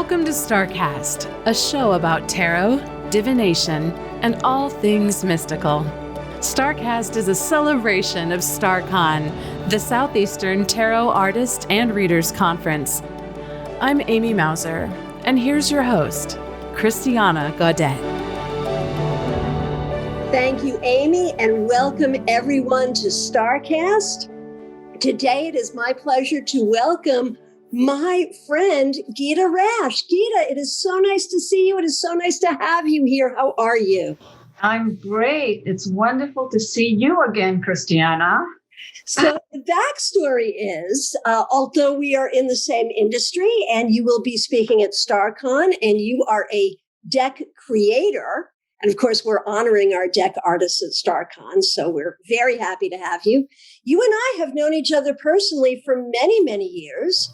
Welcome to StaarCast, a show about tarot, divination, and all things mystical. StaarCast is a celebration of Starcon, the Southeastern Tarot Artist and Readers Conference. I'm Amy Mauser, and here's your host, Christiana Gaudet. Thank you, Amy, and welcome everyone to StaarCast. Today it is my pleasure to welcome my friend, Gita Rash. Gita, it is so nice to see you. It is so nice to have you here. How are you? I'm great. It's wonderful to see you again, Christiana. So the backstory is, although we are in the same industry and you will be speaking at Starcon and you are a deck creator, and of course we're honoring our deck artists at Starcon, so we're very happy to have you. You and I have known each other personally for many, many years.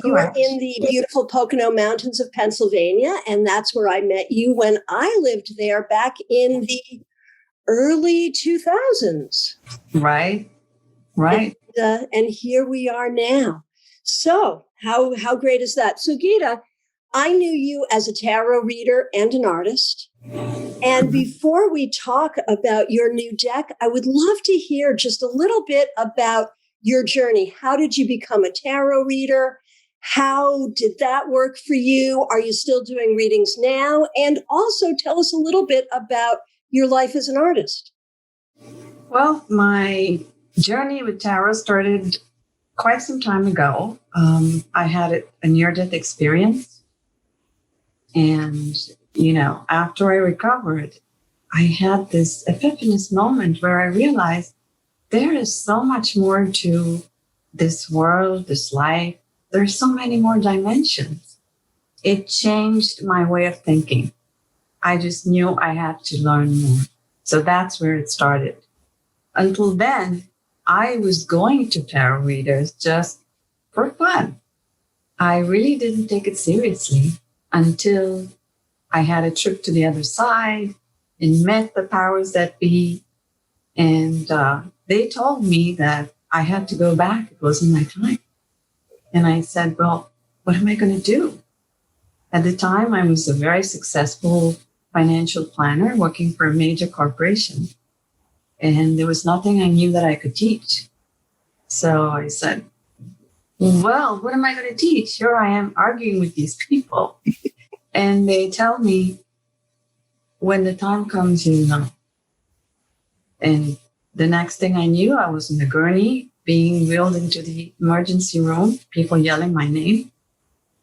You are in the beautiful Pocono Mountains of Pennsylvania, and that's where I met you when I lived there back in the early 2000s. Right. And here we are now. So how great is that? So Gita, I knew you as a tarot reader and an artist. And before we talk about your new deck, I would love to hear just a little bit about your journey. How did you become a tarot reader? How did that work for you? Are you still doing readings now? And also tell us a little bit about your life as an artist. Well, my journey with tarot started quite some time ago. I had a near-death experience. And, after I recovered, I had this epiphanous moment where I realized there is so much more to this world, this life. There's so many more dimensions. It changed my way of thinking. I just knew I had to learn more. So that's where it started. Until then, I was going to tarot readers just for fun. I really didn't take it seriously until I had a trip to the other side and met the powers that be. And they told me that I had to go back. It wasn't my time. And I said, well, what am I going to do? At the time, I was a very successful financial planner working for a major corporation. And there was nothing I knew that I could teach. So I said, well, what am I going to teach? Here I am arguing with these people. And they tell me, when the time comes, you'll know. And the next thing I knew, I was in the gurney being wheeled into the emergency room, people yelling my name.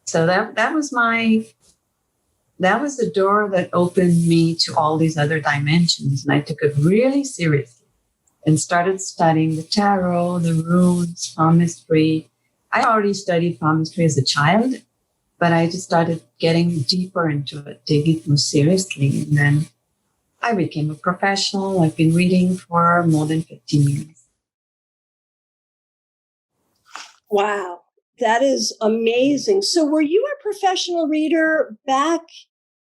So that was the door that opened me to all these other dimensions. And I took it really seriously and started studying the tarot, the runes, palmistry. I already studied palmistry as a child, but I just started getting deeper into it, digging more seriously. And then I became a professional. I've been reading for more than 15 years. Wow, that is amazing. So were you a professional reader back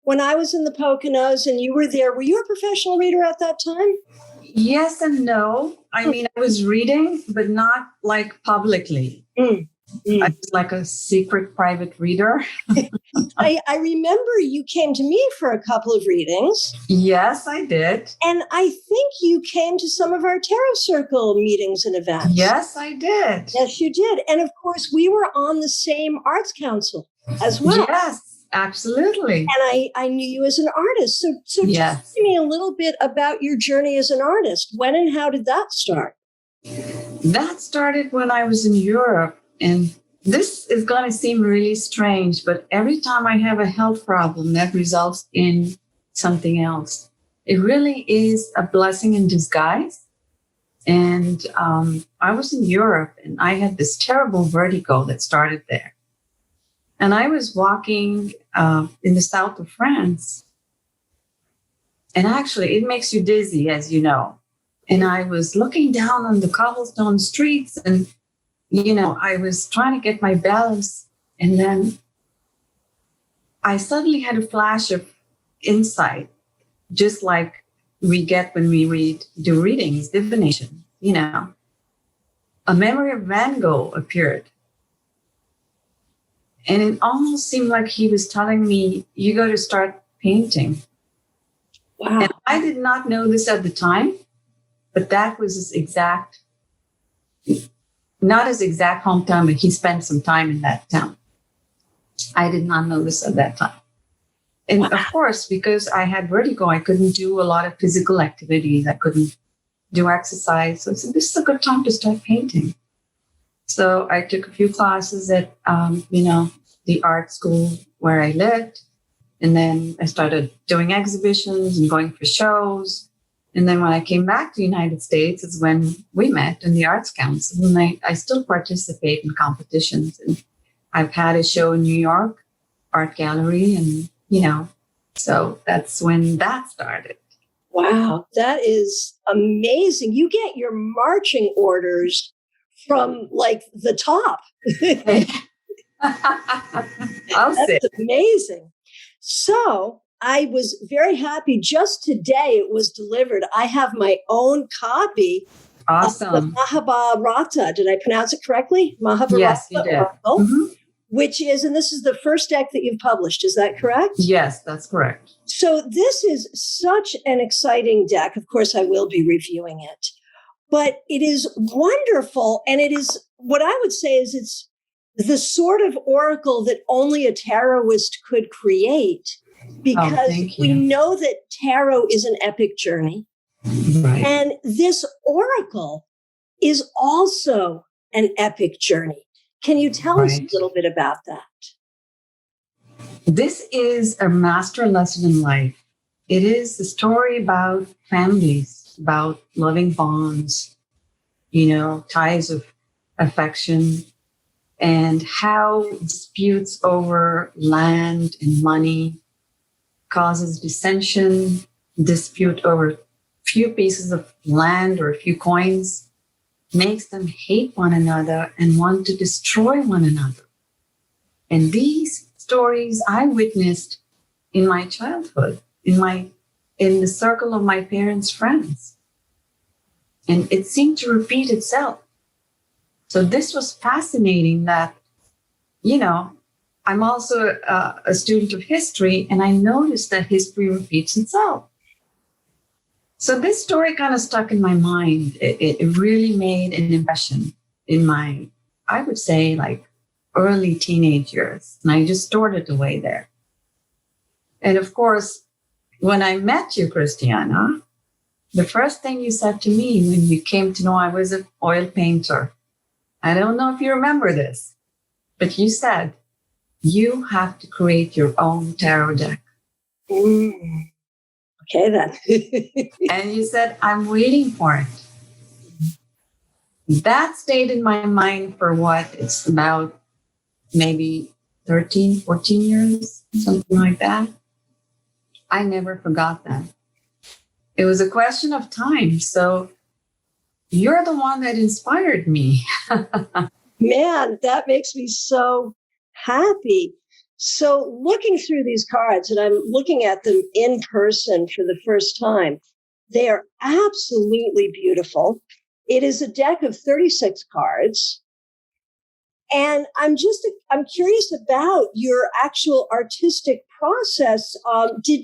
when I was in the Poconos and you were there? Were you a professional reader at that time? Yes and no. I mean, I was reading, but not like publicly. I was like a secret private reader. I remember you came to me for a couple of readings. Yes, I did. And I think you came to some of our Tarot Circle meetings and events. Yes, I did. Yes, you did. And of course, we were on the same Arts Council as well. Yes, absolutely. And I knew you as an artist. So yes. Tell me a little bit about your journey as an artist. When and how did that start? That started when I was in Europe. And this is going to seem really strange, but every time I have a health problem that results in something else, it really is a blessing in disguise. And I was in Europe and I had this terrible vertigo that started there. And I was walking in the south of France. And actually, it makes you dizzy, as you know. And I was looking down on the cobblestone streets and I was trying to get my balance, and then I suddenly had a flash of insight, just like we get when we do readings, divination. A memory of Van Gogh appeared. And it almost seemed like he was telling me, you got to start painting. Wow. And I did not know this at the time, but that was his exact, not his exact hometown, but he spent some time in that town. I did not know this at that time. And of course, because I had vertigo, I couldn't do a lot of physical activities. I couldn't do exercise. So I said, this is a good time to start painting. So I took a few classes at, the art school where I lived. And then I started doing exhibitions and going for shows. And then when I came back to the United States, is when we met in the Arts Council. And I still participate in competitions. And I've had a show in New York, Art Gallery, and, so that's when that started. Wow, that is amazing. You get your marching orders from like the top. That's amazing. So I was very happy. Just today it was delivered. I have my own copy. Awesome. Of the Mahabharata. Did I pronounce it correctly? Mahabharata Yes, you did. Oracle, mm-hmm. Which is, and this is the first deck that you've published. Is that correct? Yes, that's correct. So this is such an exciting deck. Of course, I will be reviewing it, but it is wonderful. And it is what I would say is it's the sort of oracle that only a tarotist could create, because we know that tarot is an epic journey. Right. And this oracle is also an epic journey. Can you tell us a little bit about that? This is a master lesson in life. It is a story about families, about loving bonds, ties of affection, and how disputes over land and money causes dissension, dispute over few pieces of land or a few coins makes them hate one another and want to destroy one another. And these stories I witnessed in my childhood, in the circle of my parents' friends. And it seemed to repeat itself. So this was fascinating that, I'm also a student of history, and I noticed that history repeats itself. So this story kind of stuck in my mind. It really made an impression in my, I would say, like early teenage years. And I just stored it away there. And of course, when I met you, Christiana, the first thing you said to me when you came to know I was an oil painter, I don't know if you remember this, but you said, you have to create your own tarot deck. Mm. Okay, then. And you said, I'm waiting for it. That stayed in my mind for it's about maybe 13, 14 years, something like that. I never forgot that. It was a question of time. So you're the one that inspired me. Man, that makes me so happy. So looking through these cards, and I'm looking at them in person for the first time, they are absolutely beautiful. It is a deck of 36 cards. And I'm curious about your actual artistic process.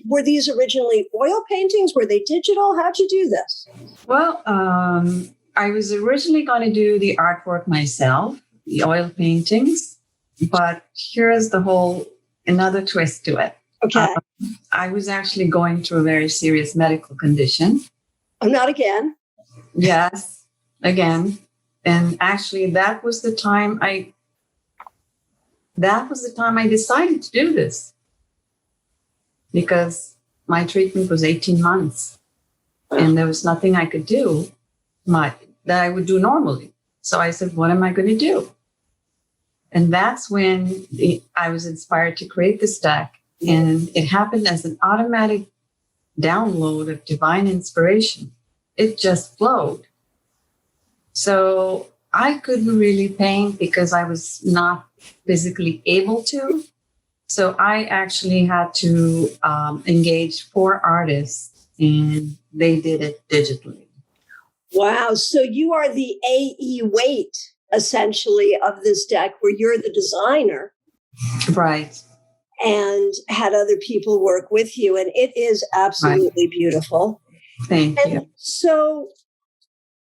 Were these originally oil paintings? Were they digital? How'd you do this? Well, I was originally going to do the artwork myself, the oil paintings, but here's another twist to it. Okay. I was actually going through a very serious medical condition. Oh, not again. Yes, again. And actually, that was the time I decided to do this, because my treatment was 18 months and there was nothing I could do that I would do normally. So I said, what am I going to do? And that's when I was inspired to create this deck. And it happened as an automatic download of divine inspiration. It just flowed. So I couldn't really paint because I was not physically able to. So I actually had to engage 4 artists, and they did it digitally. Wow. So you are the AE weight, essentially, of this deck, where you're the designer. Right. and had other people work with you. And it is absolutely beautiful. Thank you. So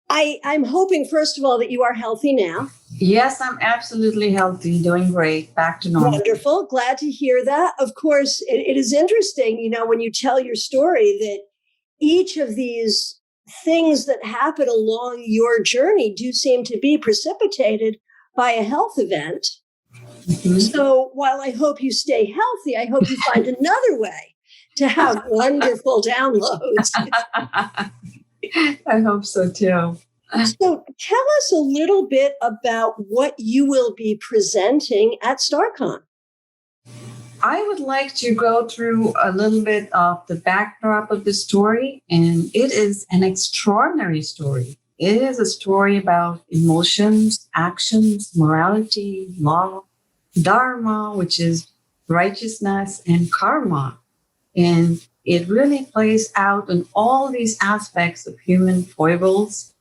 I'm hoping, first of all, that you are healthy now. Yes, I'm absolutely healthy, doing great, back to normal. Wonderful. Glad to hear that. Of course, it is interesting, when you tell your story, that each of these things that happen along your journey do seem to be precipitated by a health event. Mm-hmm. So while I hope you stay healthy, I hope you find another way to have wonderful downloads. I hope so too. So tell us a little bit about what you will be presenting at StaarCon. I would like to go through a little bit of the backdrop of the story, and it is an extraordinary story. It is a story about emotions, actions, morality, law, dharma, which is righteousness, and karma. And it really plays out in all these aspects of human foibles,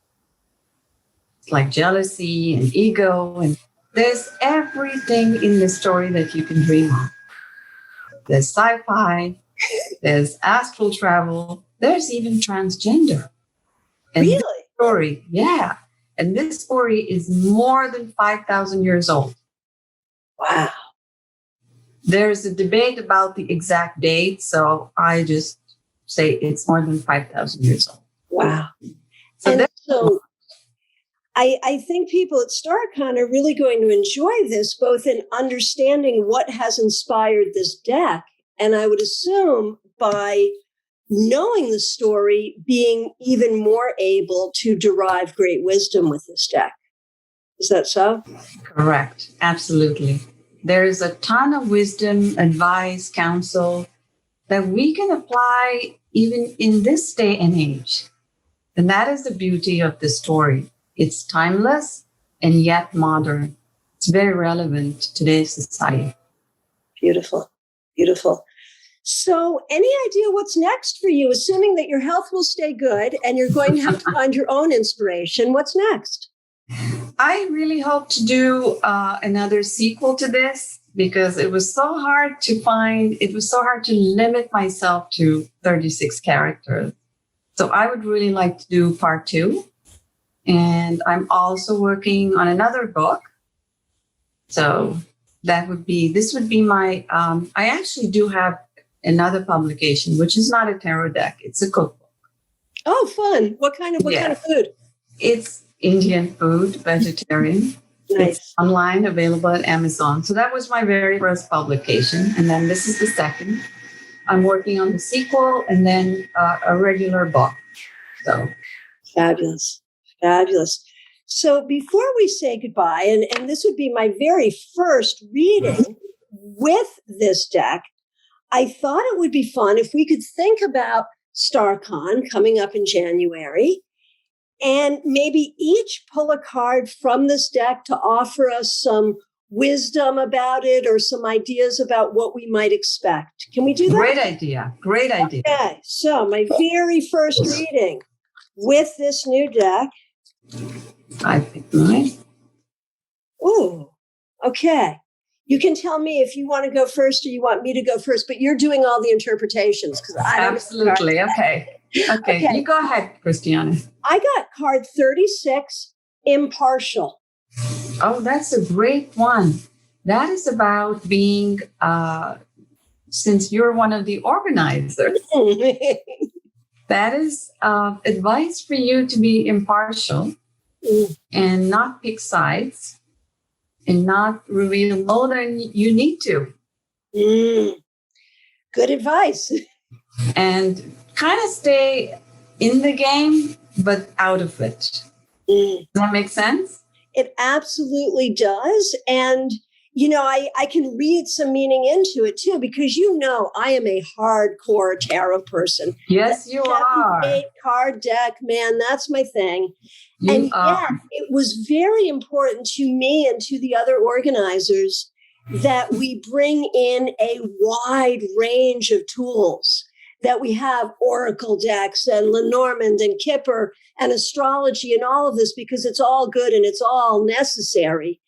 like jealousy and ego. And there's everything in the story that you can dream of. There's sci-fi, there's astral travel, there's even transgender. And really? This story, yeah. And this story is more than 5,000 years old. Wow. There's a debate about the exact date, so I just say it's more than 5,000 years old. Wow. So I think people at StaarCon are really going to enjoy this, both in understanding what has inspired this deck, and I would assume by knowing the story, being even more able to derive great wisdom with this deck. Is that so? Correct. Absolutely. There is a ton of wisdom, advice, counsel that we can apply even in this day and age. And that is the beauty of the story. It's timeless and yet modern. It's very relevant to today's society. Beautiful. Beautiful. So any idea what's next for you, assuming that your health will stay good and you're going to have to find your own inspiration? What's next? I really hope to do another sequel to this, because it was so hard to find. It was so hard to limit myself to 36 characters. So I would really like to do part 2. And I'm also working on another book. So this would be my, I actually do have another publication, which is not a tarot deck. It's a cookbook. Oh, fun. What kind of food? It's Indian food, vegetarian. Nice. It's online, available at Amazon. So that was my very first publication. And then this is the second. I'm working on the sequel and then a regular book. So fabulous. Fabulous. So before we say goodbye, and this would be my very first reading with this deck, I thought it would be fun if we could think about StaarCon coming up in January and maybe each pull a card from this deck to offer us some wisdom about it or some ideas about what we might expect. Can we do that? Great idea. Great idea. Okay. So my very first reading with this new deck. I picked mine. Ooh, okay. You can tell me if you want to go first or you want me to go first, but you're doing all the interpretations because I don't. Absolutely. Okay. You go ahead, Christiana. I got card 36, impartial. Oh, that's a great one. That is about being, since you're one of the organizers, that is advice for you to be impartial and not pick sides and not reveal more than you need to. Good advice. And kind of stay in the game, but out of it. Does that make sense? It absolutely does. And, I can read some meaning into it too, because I am a hardcore tarot person. Yes, you are. 8 card deck, man, that's my thing. You are. Yet it was very important to me and to the other organizers that we bring in a wide range of tools, that we have Oracle decks and Lenormand and Kipper and astrology and all of this, because it's all good and it's all necessary.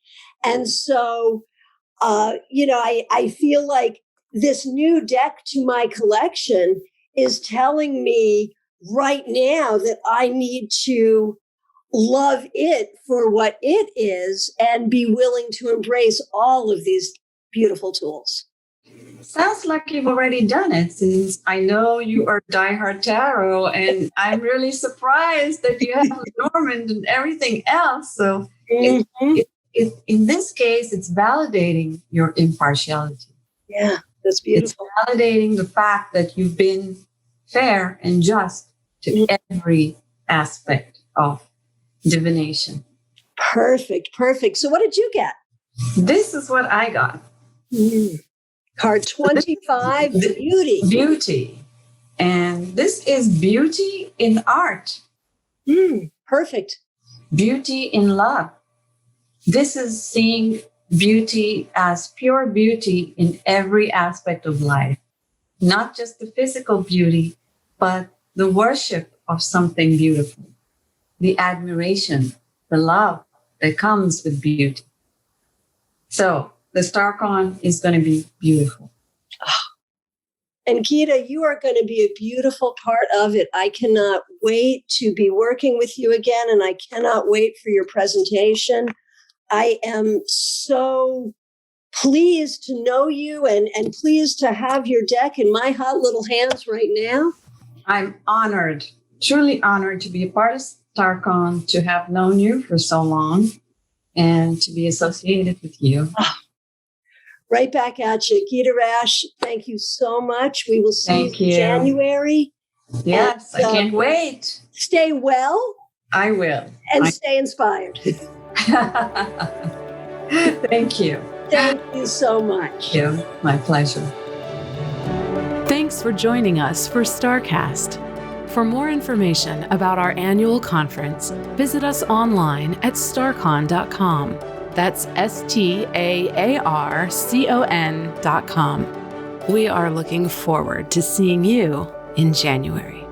And so I feel like this new deck to my collection is telling me right now that I need to love it for what it is and be willing to embrace all of these beautiful tools. Sounds like you've already done it, since I know you are diehard tarot, and I'm really surprised that you have Norman and everything else. So in this case, it's validating your impartiality. Yeah, that's beautiful. It's validating the fact that you've been fair and just to every aspect of divination. Perfect. So what did you get? This is what I got. Card 25, beauty. Beauty. And this is beauty in art. Perfect. Beauty in love. This is seeing beauty as pure beauty in every aspect of life. Not just the physical beauty, but the worship of something beautiful. The admiration, the love that comes with beauty. So the Starcon is going to be beautiful. And Gita, you are going to be a beautiful part of it. I cannot wait to be working with you again, and I cannot wait for your presentation. I am so pleased to know you and pleased to have your deck in my hot little hands right now. I'm honored, truly honored to be a part of Starcon, to have known you for so long and to be associated with you. Right back at you. Gita Rash, thank you so much. We will see you in January. Yes, and, I can't wait. Stay well. I will. And stay inspired. Thank you. Thank you so much. Thank you. My pleasure. Thanks for joining us for StaarCast. For more information about our annual conference, visit us online at starcon.com. That's StaarCon.com. We are looking forward to seeing you in January.